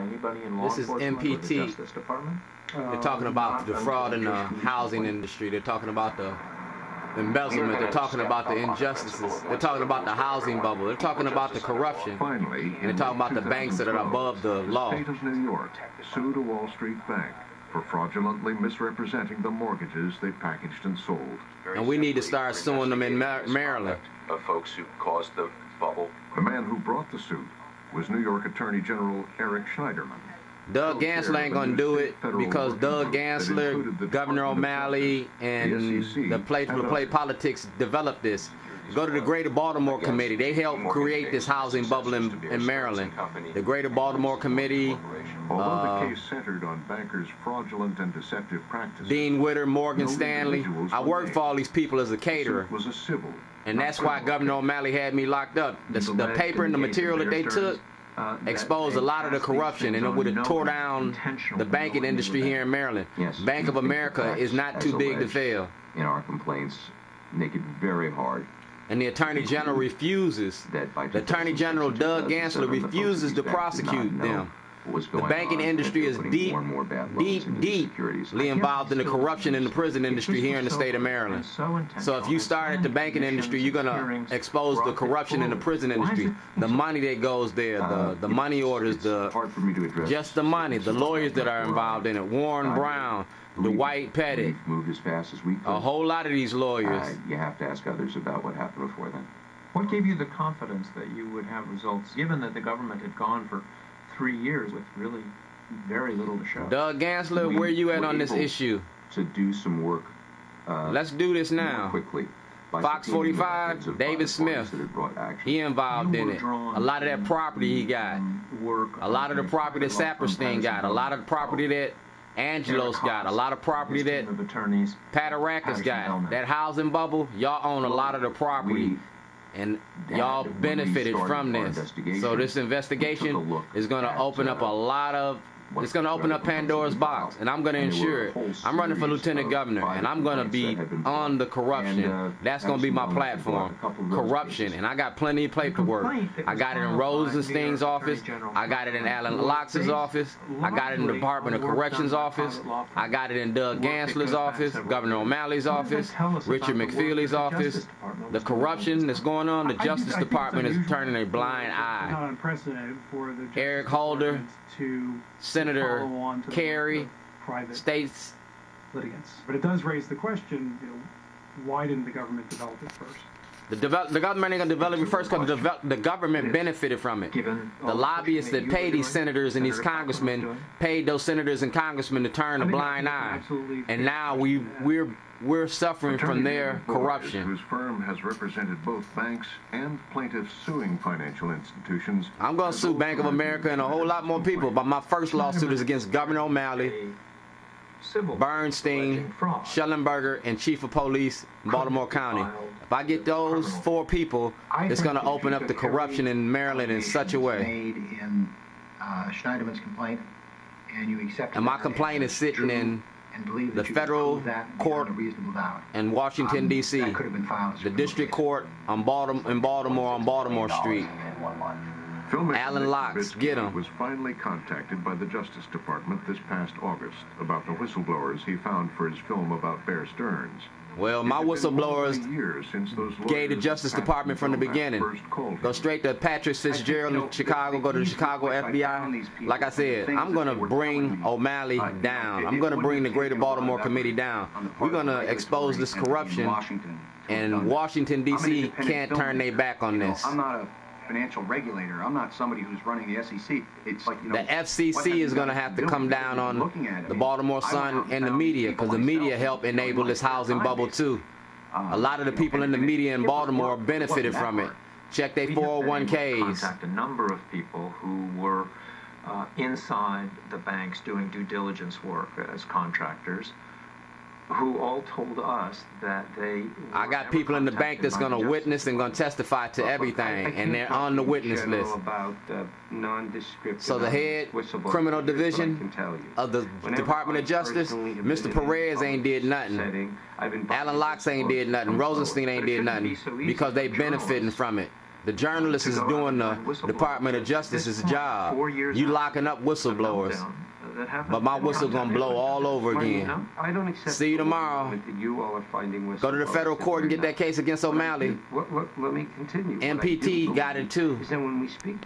anybody in law This is enforcement or the MPT. Justice Department? They're talking about the fraud in the housing industry. They're talking about the embezzlement. They're talking about the injustices. They're talking about the housing bubble. They're talking about the corruption. Finally, And they're talking about the banks that are above the law. The state of New York sued a Wall Street bank for fraudulently misrepresenting the mortgages they packaged and sold. And we need to start suing them in Maryland. Of folks who caused the bubble. The man who brought the suit was New York Attorney General Eric Schneiderman. Doug Gansler ain't gonna do it because Doug Gansler, Governor O'Malley, and the place to play politics developed this. Go to the Greater Baltimore Committee. They helped create this housing bubble in Maryland. The Greater Baltimore Committee, Although the case centered on bankers' fraudulent and deceptive practices, Dean Witter, Morgan Stanley. I worked for all these people as a caterer. was a civil. And that's why Governor O'Malley had me locked up. The paper and the material that they took exposed a lot of the corruption, and it would have tore down the banking industry here in Maryland. Yes. Bank of America is not too big to fail. In our complaints, make it very hard. And the Attorney General refuses. That by The Attorney General, Doug Gansler, refuses to prosecute them. The banking industry is deeply involved in the corruption in the prison industry here in the state of Maryland. So if you start at the banking industry, you're going to expose the corruption in the prison industry. The money that goes there, the money orders, just the money, the lawyers that are involved in it. Warren Brown, Dwight Pettit, moved as fast as we could. a whole lot of these lawyers. You have to ask others about what happened before then. What gave you the confidence that you would have results, given that the government had gone for 3 years with really very little to show? Doug Gansler, where you at on this issue? To do some work. Let's do this now. Quickly. Fox 45, David Smith, he involved in it. A lot of that property he got. A lot of the property that Saperstein got. A lot of the property that Angelos got. A lot of property that Patarakis got. That housing bubble, y'all own a lot of the property. And y'all benefited from this. So this investigation is going to open up a lot of, it's going to open up Pandora's box, and I'm going to ensure it. I'm running for lieutenant governor, and I'm going to be on the corruption. That's going to be my platform, corruption, and I got plenty of paperwork. I got it in Rosenstein's office. I got it in Alan Locke's office. I got it in the Department of Corrections office. I got it in Doug Gansler's office, Governor O'Malley's office, Richard McFeely's office. The corruption that's going on, the Justice Department is turning a blind eye. Eric Holder, Senator Kerry, states litigants. But it does raise the question, why didn't the government develop it first? The government ain't going to develop it first because the government benefited from it. The lobbyists that pay these senators and these congressmen paid those senators and congressmen to turn a blind eye. And now we're suffering from their corruption. Whose firm has represented both banks and plaintiffs suing financial institutions. I'm going to sue Bank of America and a whole lot more people, but my first lawsuit is against Governor O'Malley, Bernstein, Schellenberger, and Chief of Police in Baltimore County. If I get those 4 people, it's going to open up the corruption in Maryland in such a way. Made in Schneiderman's complaint, and you accept. And my complaint is sitting in the federal court in Washington, D.C., the district court in Baltimore on Baltimore Street. Alan Locke, get him. Was finally contacted by the Justice Department this past August about the whistleblowers he found for his film about Bear Stearns. Well, my whistleblowers gave the Justice Department from the beginning. Go straight to Patrick Fitzgerald in Chicago, go to the Chicago FBI. Like I said, I'm going to bring O'Malley down. I'm going to bring the Greater Baltimore Committee down. We're going to expose this corruption, and Washington, D.C. can't turn their back on this. I'm not a financial regulator. I'm not somebody who's running the SEC. It's like, the FCC is going to have to come down on the Baltimore Sun and the media, because the media helped enable this housing bubble too. A lot of the people in the media in Baltimore benefited from it. Check their 401ks. Contact a number of people who were inside the banks doing due diligence work as contractors, who all told us that they... I got people in the bank that's going to witness and going to testify to everything, and they're on the witness list. So the head criminal division of the Department of Justice, Mr. Perez ain't did nothing. Alan Locke ain't did nothing. Rosenstein ain't did nothing, because they benefiting from it. The journalist is doing the Department of Justice's job. You locking up whistleblowers. But my whistle gonna blow all over again. I don't accept. See you tomorrow. That you all are finding go to the federal court and get that case against O'Malley. Let me continue. MPT got it too. Is that when we speak